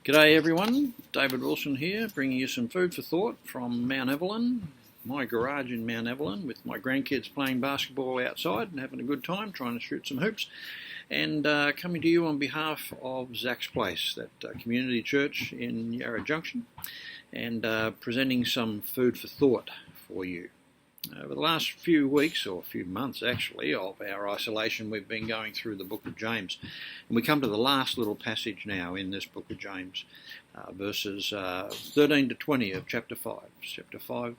G'day everyone, David Wilson here, bringing you some food for thought from Mount Evelyn, my garage in Mount Evelyn, with my grandkids playing basketball outside and having a good time, trying to shoot some hoops, and coming to you on behalf of Zacs Place, that community church in Yarra Junction, and presenting some food for thought for you. Over the last few weeks, or a few months actually, of our isolation, we've been going through the book of James. And we come to the last little passage now in this book of James, verses 13 to 20 of chapter 5. Chapter 5,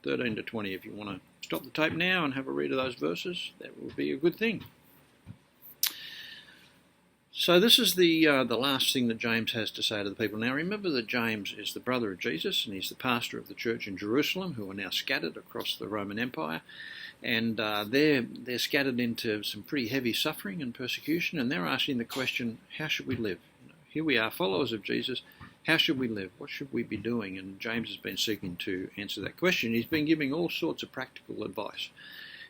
13 to 20. If you want to stop the tape now and have a read of those verses, that will be a good thing. So this is the last thing that James has to say to the people. Now remember that James is the brother of Jesus, and he's the pastor of the church in Jerusalem, who are now scattered across the Roman Empire, and they're scattered into some pretty heavy suffering and persecution, and they're asking the question, how should we live? Here we are, followers of Jesus. How should we live? What should we be doing? And James has been seeking to answer that question. He's been giving all sorts of practical advice.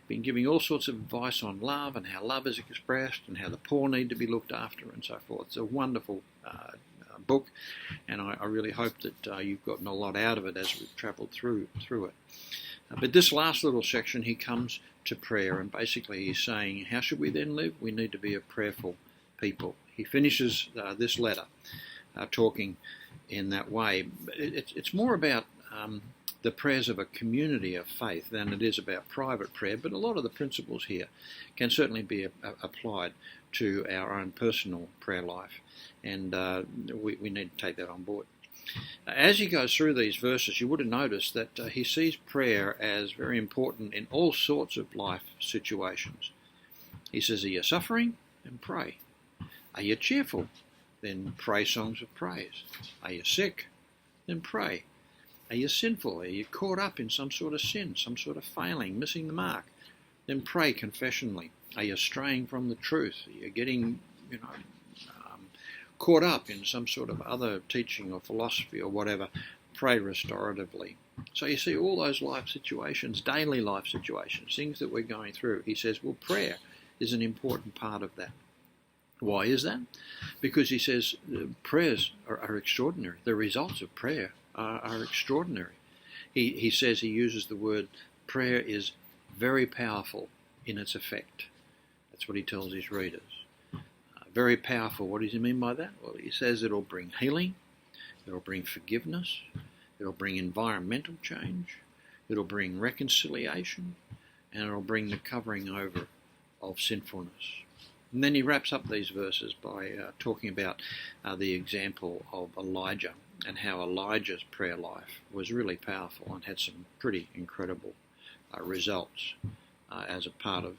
Been giving all sorts of advice on love and how love is expressed and how the poor need to be looked after and so forth. It's a wonderful book, and I really hope that you've gotten a lot out of it as we've travelled through it. But this last little section, he comes to prayer, and basically he's saying, how should we then live? We need to be a prayerful people. He finishes this letter talking in that way. It's more about the prayers of a community of faith than it is about private prayer, but a lot of the principles here can certainly be applied to our own personal prayer life, and we need to take that on board. As he goes through these verses, you would have noticed that he sees prayer as very important in all sorts of life situations. He says, are you suffering? Then pray. Are you cheerful? Then pray songs of praise. Are you sick? Then pray. Are you sinful? Are you caught up in some sort of sin, some sort of failing, missing the mark? Then pray confessionally. Are you straying from the truth? Are you getting, caught up in some sort of other teaching or philosophy or whatever? Pray restoratively. So you see all those life situations, daily life situations, things that we're going through. He says, well, prayer is an important part of that. Why is that? Because he says prayers are extraordinary. The results of prayer are extraordinary. He says, he uses the word, prayer is very powerful in its effect. That's what he tells his readers. Very powerful. What does he mean by that? Well, he says it'll bring healing, it'll bring forgiveness, it'll bring environmental change, it'll bring reconciliation, and it'll bring the covering over of sinfulness. And then he wraps up these verses by talking about the example of Elijah, and how Elijah's prayer life was really powerful and had some pretty incredible results as a part of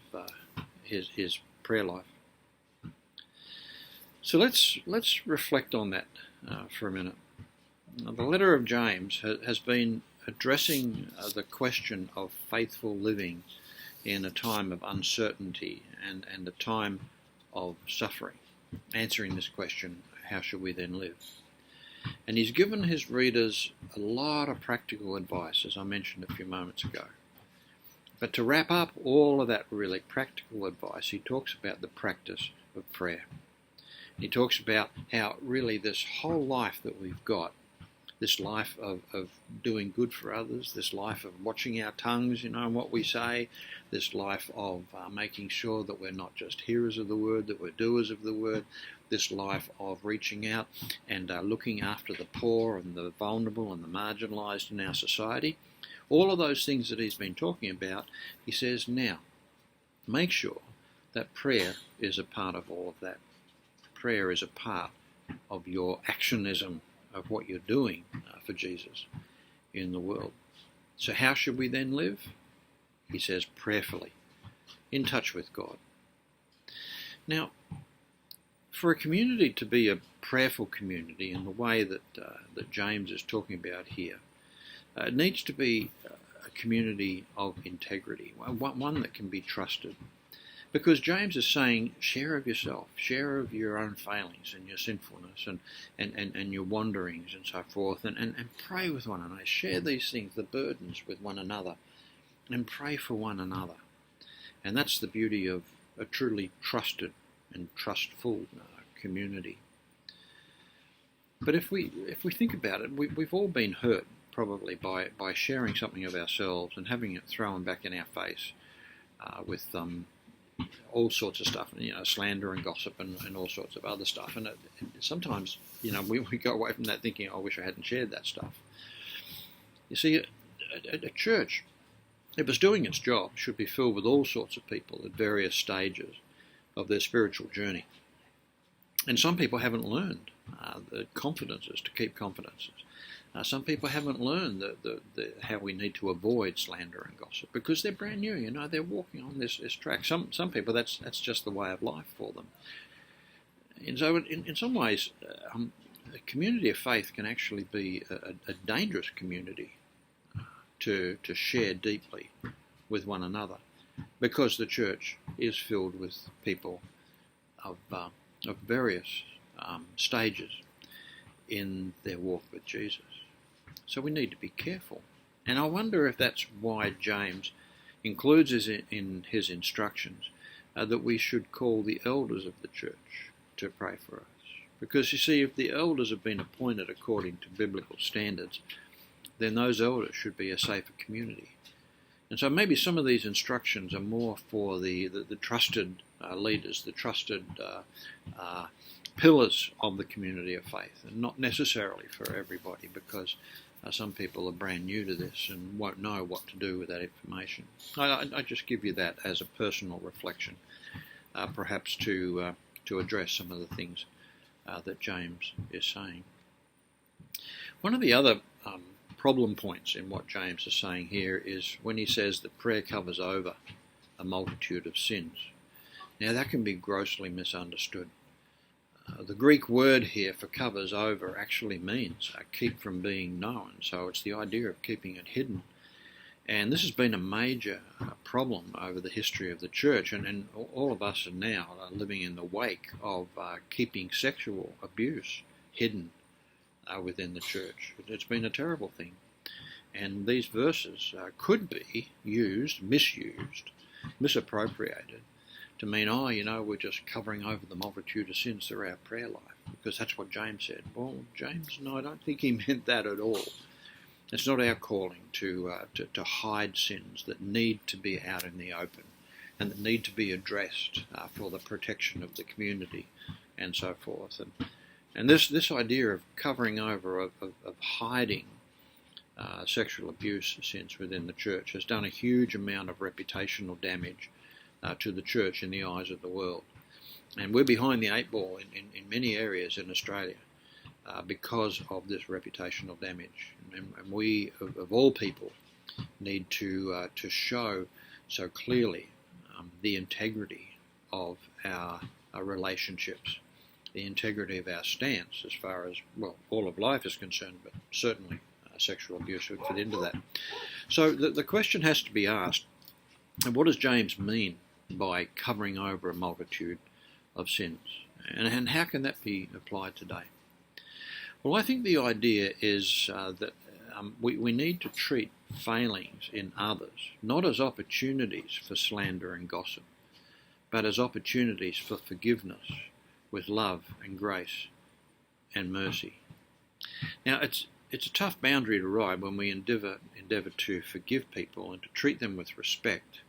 his prayer life. So let's reflect on that for a minute. Now, the letter of James has been addressing the question of faithful living in a time of uncertainty and a time of suffering, answering this question, how should we then live? And he's given his readers a lot of practical advice, as I mentioned a few moments ago. But to wrap up all of that really practical advice, he talks about the practice of prayer. He talks about how really this whole life that we've got, this life of doing good for others, this life of watching our tongues, and what we say, this life of making sure that we're not just hearers of the word, that we're doers of the word, this life of reaching out and looking after the poor and the vulnerable and the marginalised in our society. All of those things that he's been talking about, he says, now, make sure that prayer is a part of all of that. Prayer is a part of your actionism of what you're doing for Jesus in the world. So how should we then live? He says, prayerfully, in touch with God. Now, for a community to be a prayerful community in the way that James is talking about here, it needs to be a community of integrity, one that can be trusted. Because James is saying, share of yourself, share of your own failings and your sinfulness and your wanderings and so forth, and pray with one another. Share these things, the burdens, with one another, and pray for one another. And that's the beauty of a truly trusted and trustful community. But if we think about it, we've all been hurt probably by sharing something of ourselves and having it thrown back in our face with all sorts of stuff, slander and gossip and all sorts of other stuff. And sometimes, we go away from that thinking, I wish I hadn't shared that stuff. You see, a church, if it's doing its job, should be filled with all sorts of people at various stages of their spiritual journey. And some people haven't learned the confidences to keep confidences. Some people haven't learned how we need to avoid slander and gossip because they're brand new. They're walking on this track. Some people, that's just the way of life for them. And so, in some ways, a community of faith can actually be a dangerous community to share deeply with one another, because the church is filled with people of various stages in their walk with Jesus. So we need to be careful. And I wonder if that's why James includes in his instructions that we should call the elders of the church to pray for us. Because you see, if the elders have been appointed according to biblical standards, then those elders should be a safer community. And so maybe some of these instructions are more for the trusted leaders, the trusted pillars of the community of faith, and not necessarily for everybody, because some people are brand new to this and won't know what to do with that information. I just give you that as a personal reflection, perhaps to address some of the things that James is saying. One of the other problem points in what James is saying here is when he says that prayer covers over a multitude of sins. Now that can be grossly misunderstood. The Greek word here for covers over actually means keep from being known, so it's the idea of keeping it hidden. And this has been a major problem over the history of the church, and all of us are now living in the wake of keeping sexual abuse hidden within the church. It's been a terrible thing. And these verses could be misused, misappropriated, to mean, we're just covering over the multitude of sins through our prayer life, because that's what James said. Well, James, no, I don't think he meant that at all. It's not our calling to hide sins that need to be out in the open and that need to be addressed for the protection of the community and so forth. And this idea of covering over, of hiding sexual abuse sins within the church has done a huge amount of reputational damage to the church in the eyes of the world. And we're behind the eight ball in many areas in Australia because of this reputational damage. And we, of all people, need to show so clearly the integrity of our relationships, the integrity of our stance as far as, all of life is concerned, but certainly sexual abuse would fit into that. So the question has to be asked, what does James mean by covering over a multitude of sins? And how can that be applied today? Well, I think the idea is that we need to treat failings in others not as opportunities for slander and gossip, but as opportunities for forgiveness with love and grace and mercy. Now, it's a tough boundary to ride when we endeavour to forgive people and to treat them with respect,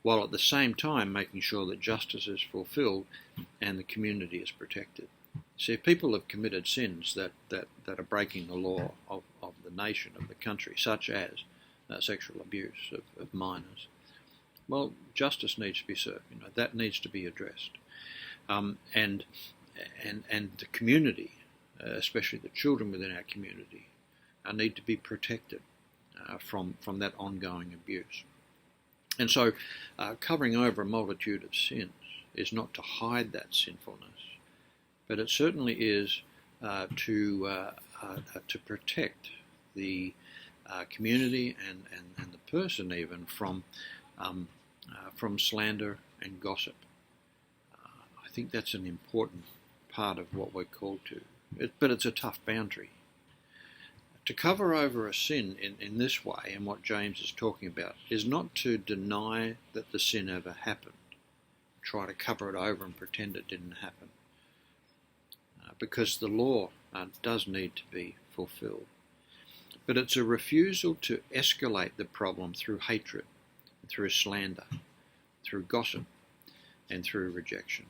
while at the same time making sure that justice is fulfilled and the community is protected. See, if people have committed sins that are breaking the law of the nation, of the country, such as sexual abuse of minors, well, justice needs to be served. That needs to be addressed, and the community, especially the children within our community, need to be protected from that ongoing abuse. And so, covering over a multitude of sins is not to hide that sinfulness, but it certainly is to protect the community and the person even from slander and gossip. I think that's an important part of what we're called to. But it's a tough boundary. To cover over a sin in this way, and what James is talking about, is not to deny that the sin ever happened, try to cover it over and pretend it didn't happen. Because the law does need to be fulfilled. But it's a refusal to escalate the problem through hatred, through slander, through gossip, and through rejection.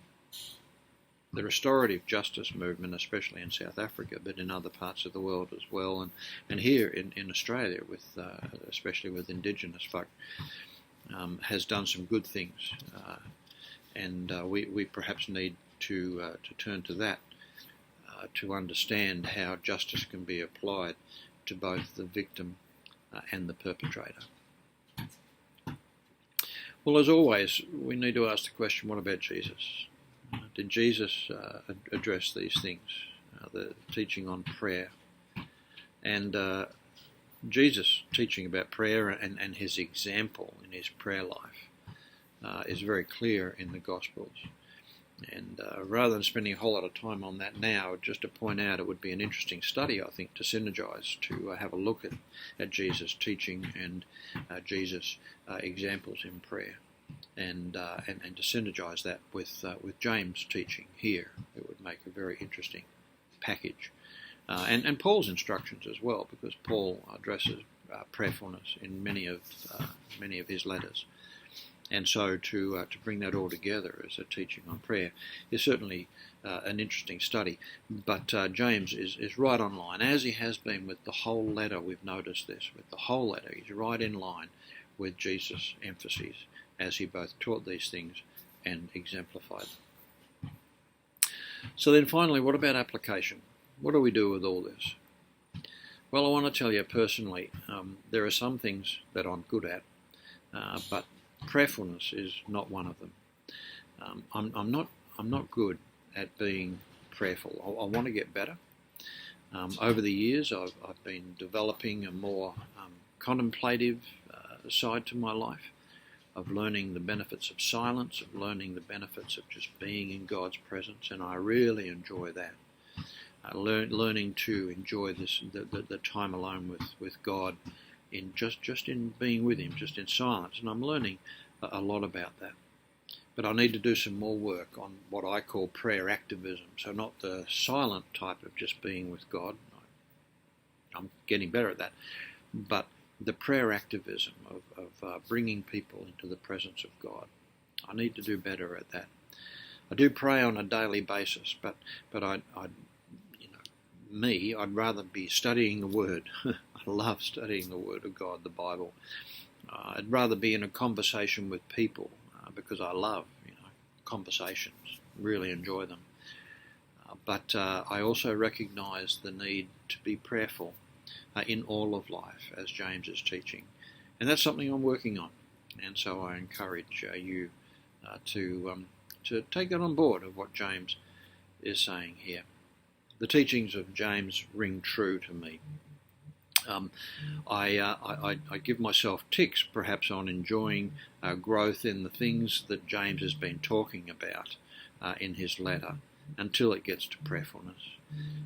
The restorative justice movement, especially in South Africa, but in other parts of the world as well, and here in Australia, especially with Indigenous folk, has done some good things, and we perhaps need to turn to that to understand how justice can be applied to both the victim and the perpetrator. Well, as always, we need to ask the question, what about Jesus? Did Jesus address these things, the teaching on prayer? And Jesus' teaching about prayer and his example in his prayer life is very clear in the Gospels. And rather than spending a whole lot of time on that now, just to point out, it would be an interesting study, I think, to synergize, to have a look at Jesus' teaching and Jesus' examples in prayer, and to synergize that with James' teaching here. It would make a very interesting package. And Paul's instructions as well, because Paul addresses prayerfulness in many of his letters. And so to bring that all together as a teaching on prayer is certainly an interesting study. But James is right on line, as he has been with the whole letter. We've noticed this. With the whole letter, he's right in line with Jesus' emphases as he both taught these things and exemplified them. So then finally, what about application? What do we do with all this? Well, I want to tell you personally, there are some things that I'm good at, but prayerfulness is not one of them. I'm not good at being prayerful. I want to get better. Over the years, I've been developing a more contemplative side to my life, of learning the benefits of silence, of learning the benefits of just being in God's presence, and I really enjoy that. Learning to enjoy the time alone with God, in just in being with him, just in silence, and I'm learning a lot about that. But I need to do some more work on what I call prayer activism, so not the silent type of just being with God. I'm getting better at that, but the prayer activism of bringing people into the presence of God. I need to do better at that. I do pray on a daily basis, but I'd rather be studying the Word. I love studying the Word of God, the Bible. I'd rather be in a conversation with people because I love, conversations. Really enjoy them. But I also recognise the need to be prayerful in all of life, as James is teaching, and that's something I'm working on. And so I encourage you to take that on board of what James is saying here. The teachings of James ring true to me. I give myself ticks perhaps on enjoying growth in the things that James has been talking about in his letter until it gets to prayerfulness.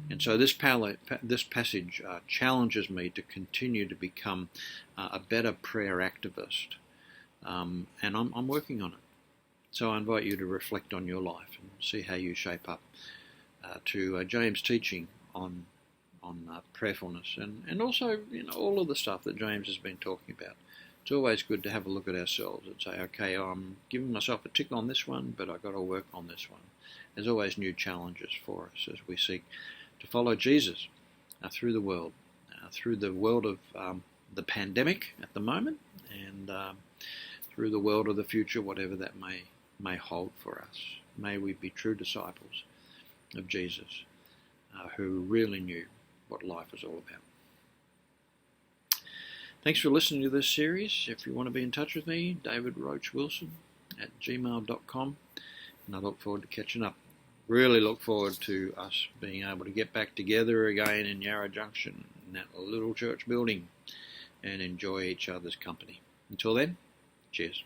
And so this passage challenges me to continue to become a better prayer activist, and I'm working on it. So I invite you to reflect on your life and see how you shape up to James' teaching on prayerfulness, and also all of the stuff that James has been talking about. It's always good to have a look at ourselves and say, okay, I'm giving myself a tick on this one, but I've got to work on this one. There's always new challenges for us as we seek to follow Jesus through the world of the pandemic at the moment, and through the world of the future, whatever that may hold for us. May we be true disciples of Jesus, who really knew what life was all about. Thanks for listening to this series. If you want to be in touch with me, davidroachwilson@gmail.com, and I look forward to catching up. Really look forward to us being able to get back together again in Yarra Junction, in that little church building, and enjoy each other's company. Until then, cheers.